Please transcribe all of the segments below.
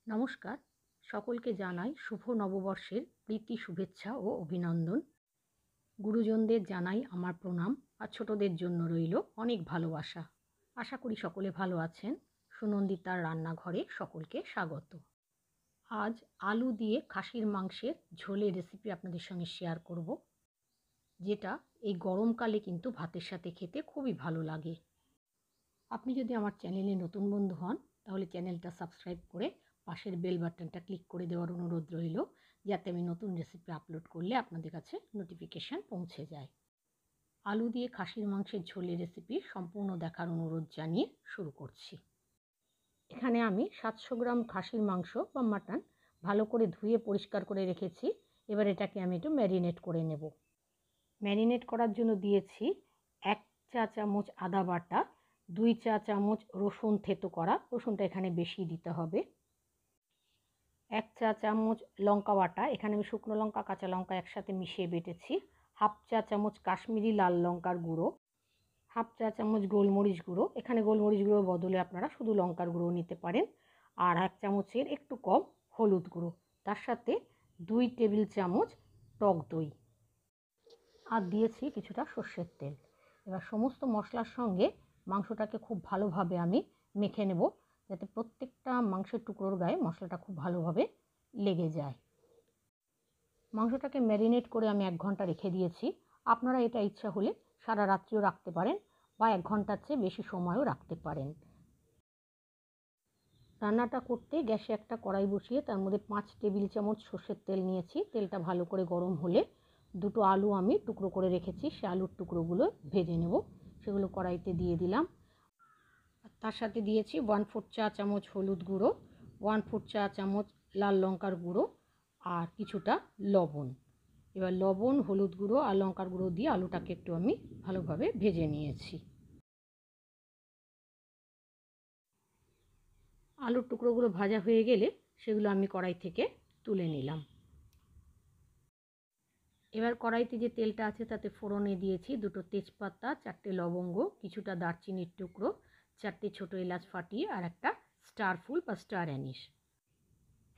নমস্কার, সকলকে জানাই শুভ নববর্ষের প্রীতি শুভেচ্ছা ও অভিনন্দন। গুরুজনদের জানাই আমার প্রণাম আর ছোটদের জন্য রইল অনেক ভালোবাসা। আশা করি সকলে ভালো আছেন। সুনন্দিতার রান্নাঘরে সকলকে স্বাগত। আজ আলু দিয়ে খাসির মাংসের ঝোলের রেসিপি আপনাদের সঙ্গে শেয়ার করব, যেটা এই গরমকালে কিন্তু ভাতের সাথে খেতে খুবই ভালো লাগে। আপনি যদি আমার চ্যানেলে নতুন বন্ধু হন তাহলে চ্যানেলটা সাবস্ক্রাইব করে পাশের বেল বাটনটা ক্লিক করে দেওয়ার অনুরোধ রইল, যাতে আমি নতুন রেসিপি আপলোড করলে আপনাদের কাছে নোটিফিকেশান পৌঁছে যায়। আলু দিয়ে খাসির মাংসের ঝোলের রেসিপি সম্পূর্ণ দেখার অনুরোধ জানিয়ে শুরু করছি। এখানে আমি 700 গ্রাম খাসির মাংস বা মাটন ভালো করে ধুয়ে পরিষ্কার করে রেখেছি। এবার এটাকে আমি একটু ম্যারিনেট করে নেব। ম্যারিনেট করার জন্য দিয়েছি 1 চা চামচ আদা বাটা, 2 চা চামচ রসুন থেতো করা, রসুনটা এখানে বেশি দিতে হবে, 1 চা চামচ লঙ্কা বাটা, এখানে আমি শুকনো লঙ্কা কাঁচা লঙ্কা একসাথে মিশিয়ে বেটেছি, 1/2 চা চামচ কাশ্মীরি লাল লঙ্কার গুঁড়ো, 1/2 চা চামচ গোলমরিচ গুঁড়ো, এখানে গোলমরিচ গুঁড়োর বদলে আপনারা শুধু লঙ্কার গুঁড়ো নিতে পারেন, আর 1 চামচের একটু কম হলুদ গুঁড়ো, তার সাথে 2 টেবিল চামচ টক দই, আর দিয়েছি কিছুটা সর্ষের তেল। এবার সমস্ত মশলার সঙ্গে মাংসটাকে খুব ভালোভাবে আমি মেখে নেব, যাতে প্রত্যেকটা মাংসের টুকরোর গায়ে মশলাটা খুব ভালোভাবে লেগে যায়। মাংসটাকে ম্যারিনেট করে আমি 1 ঘন্টা রেখে দিয়েছি। আপনারা এটা ইচ্ছা হলে সারা রাত্রিও রাখতে পারেন বা 1 ঘন্টার চেয়ে বেশি সময়ও রাখতে পারেন। রান্নাটা করতে গ্যাসে একটা কড়াই বসিয়ে তার মধ্যে 5 টেবিল চামচ সর্ষের তেল নিয়েছি। তেলটা ভালো করে গরম হলে 2টো আলু আমি টুকরো করে রেখেছি, সে আলুর টুকরোগুলো ভেজে নেব। সেগুলো কড়াইতে দিয়ে দিলাম। তার সাথে দিয়েছি 1/4 চা চামচ হলুদ গুঁড়ো, 1/4 চা চামচ লাল লঙ্কার গুঁড়ো আর কিছুটা লবণ। এবার লবণ, হলুদ গুঁড়ো আর লঙ্কার গুঁড়ো দিয়ে আলুটাকে একটু আমি ভালোভাবে ভেজে নিয়েছি। আলুর টুকরোগুলো ভাজা হয়ে গেলে সেগুলো আমি কড়াই থেকে তুলে নিলাম। এবার কড়াইতে যে তেলটা আছে তাতে ফোড়নে দিয়েছি 2টো তেজপাতা, 4টে লবঙ্গ, কিছুটা দারচিনির টুকরো, 4টে ছোটো এলাচ ফাটিয়ে আর একটা স্টার ফুল বা স্টার অ্যানিস।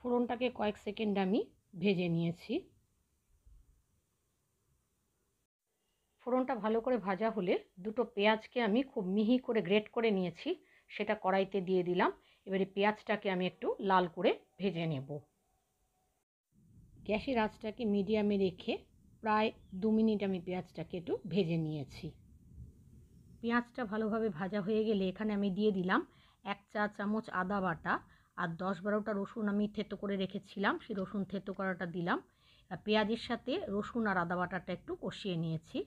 ফোড়নটাকে কয়েক সেকেন্ড আমি ভেজে নিয়েছি। ফোড়নটা ভালো করে ভাজা হলে 2টো পেঁয়াজকে আমি খুব মিহি করে গ্রেট করে নিয়েছি, সেটা কড়াইতে দিয়ে দিলাম। এবারে পেঁয়াজটাকে আমি একটু লাল করে ভেজে নেব। গ্যাসের আঁচটাকে মিডিয়ামে রেখে প্রায় 2 মিনিট আমি পেঁয়াজটাকে একটু ভেজে নিয়েছি। পেঁয়াজটা ভালোভাবে ভাজা হয়ে গেলে এখানে আমি দিয়ে দিলাম 1 চা চামচ আদা বাটা আর 10-12টা রসুন আমি থেতো করে রেখেছিলাম, সেই রসুন থেতো করাটা দিলাম। পেঁয়াজের সাথে রসুন আর আদা বাটাটা একটু কষিয়ে নিয়েছি।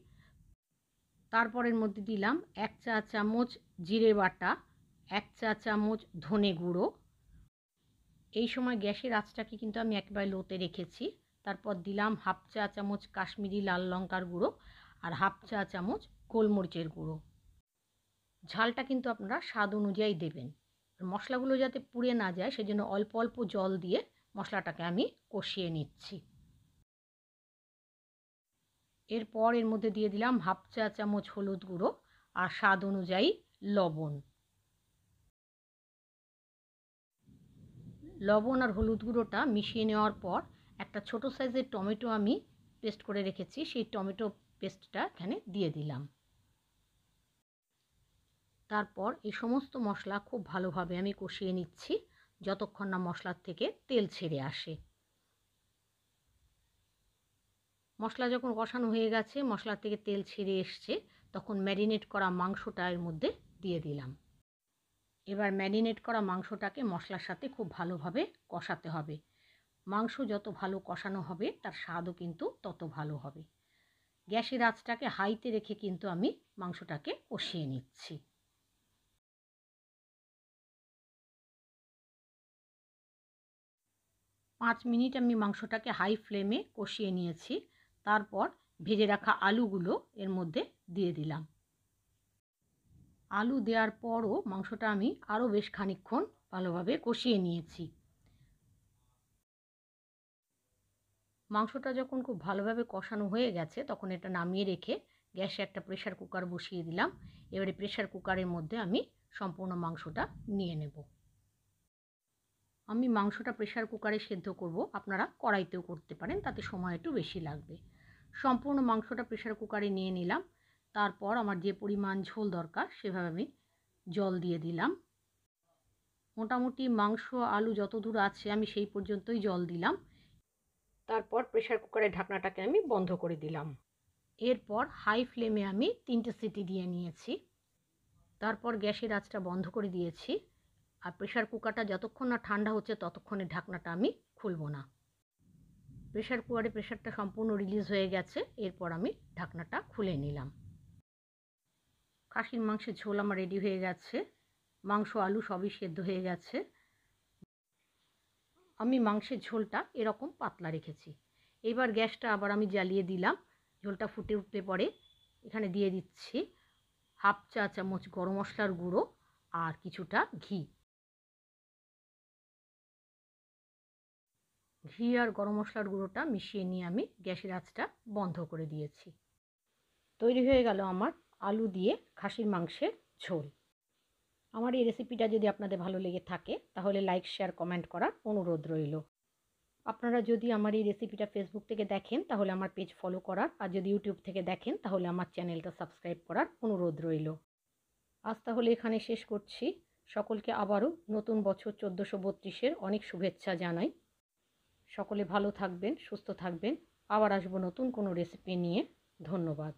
তারপরের মধ্যে দিলাম 1 চা চামচ জিরে বাটা, 1 চা চামচ ধনে গুঁড়ো। এই সময় গ্যাসের আঁচটাকে কিন্তু আমি একেবারে লোতে রেখেছি। তারপর দিলাম 1/2 চা চামচ কাশ্মীরি লাল লঙ্কার গুঁড়ো আর 1/2 চা চামচ গোলমরিচের গুঁড়ো। ঝালটা কিন্তু আপনারা স্বাদ অনুযায়ী দেবেন। মশলাগুলো যাতে পুড়ে না যায় সেজন্য অল্প অল্প জল দিয়ে মশলাটাকে আমি কষিয়ে নিচ্ছি। এরপর এর মধ্যে দিয়ে দিলাম 1/2 চা চামচ হলুদ গুঁড়ো আর স্বাদ অনুযায়ী লবণ। লবণ আর হলুদ গুঁড়োটা মিশিয়ে নেওয়ার পর একটা ছোটো সাইজের টমেটো আমি পেস্ট করে রেখেছি, সেই টমেটো পেস্টটা এখানে দিয়ে দিলাম। তারপর এই সমস্ত মশলা খুব ভালোভাবে আমি কষিয়ে নিচ্ছি যতক্ষণ না মশলার থেকে তেল ছেড়ে আসে। মশলা যখন কষানো হয়ে গেছে, মশলার থেকে তেল ছেড়ে এসছে, তখন ম্যারিনেট করা মাংসটা এর মধ্যে দিয়ে দিলাম। এবার ম্যারিনেট করা মাংসটাকে মশলার সাথে খুব ভালোভাবে কষাতে হবে। মাংস যত ভালো কষানো হবে তার স্বাদও কিন্তু তত ভালো হবে। গ্যাসের আঁচটাকে হাইতে রেখে কিন্তু আমি মাংসটাকে কষিয়ে নিচ্ছি। পাঁচ মিনিট আমি মাংসটাকে হাই ফ্লেমে কষিয়ে নিয়েছি। তারপর ভেজে রাখা আলুগুলো এর মধ্যে দিয়ে দিলাম। আলু দেওয়ার পরও মাংসটা আমি আরও বেশ খানিকক্ষণ ভালোভাবে কষিয়ে নিয়েছি। মাংসটা যখন খুব ভালোভাবে কষানো হয়ে গেছে তখন এটা নামিয়ে রেখে গ্যাসে একটা প্রেশার কুকার বসিয়ে দিলাম। এবারে প্রেশার কুকারের মধ্যে আমি সম্পূর্ণ মাংসটা নিয়ে নেব। আমি মাংসটা প্রেসার কুকারে সেদ্ধ করব, আপনারা কড়াইতেও করতে পারেন, তাতে সময় একটু বেশি লাগবে। সম্পূর্ণ মাংসটা প্রেসার কুকারে নিয়ে নিলাম। তারপর আমার যে পরিমাণ ঝোল দরকার সেভাবে আমি জল দিয়ে দিলাম। মোটামুটি মাংস আলু যতদূর আছে আমি সেই পর্যন্তই জল দিলাম। তারপর প্রেসার কুকারের ঢাকনাটাকে আমি বন্ধ করে দিলাম। এরপর হাই ফ্লেমে আমি 3টে সিটি দিয়ে নিয়েছি। তারপর গ্যাসের আঁচটা বন্ধ করে দিয়েছি। আর প্রেসার কুকারটা যতক্ষণ না ঠান্ডা হচ্ছে ততক্ষণে ঢাকনাটা আমি খুলব না। প্রেসার কুকারে প্রেসারটা সম্পূর্ণ রিলিজ হয়ে গেছে। এরপর আমি ঢাকনাটা খুলে নিলাম। খাসির মাংসের ঝোল আমার রেডি হয়ে গেছে। মাংস আলু সবই সেদ্ধ হয়ে গেছে। আমি মাংসের ঝোলটা এরকম পাতলা রেখেছি। এবার গ্যাসটা আবার আমি জ্বালিয়ে দিলাম। ঝোলটা ফুটে উঠলে পরে এখানে দিয়ে দিচ্ছি হাফ চা চামচ গরম মশলার গুঁড়ো আর কিছুটা ঘি। ঘি আর গরম মশলার গুঁড়োটা মিশিয়ে নিয়ে আমি গ্যাসের আঁচটা বন্ধ করে দিয়েছি। তৈরি হয়ে গেল আমার আলু দিয়ে খাসির মাংসের ঝোল। আমার এই রেসিপিটা যদি আপনাদের ভালো লেগে থাকে তাহলে লাইক, শেয়ার, কমেন্ট করার অনুরোধ রইল। আপনারা যদি আমার এই রেসিপিটা ফেসবুক থেকে দেখেন তাহলে আমার পেজ ফলো করার, আর যদি ইউটিউব থেকে দেখেন তাহলে আমার চ্যানেলটা সাবস্ক্রাইব করার অনুরোধ রইল। আজ তাহলে এখানে শেষ করছি। সকলকে আবারও নতুন বছর 1432-এর অনেক শুভেচ্ছা জানাই। সকলে ভালো থাকবেন, সুস্থ থাকবেন। আবার আসবো নতুন কোনো রেসিপি নিয়ে। ধন্যবাদ।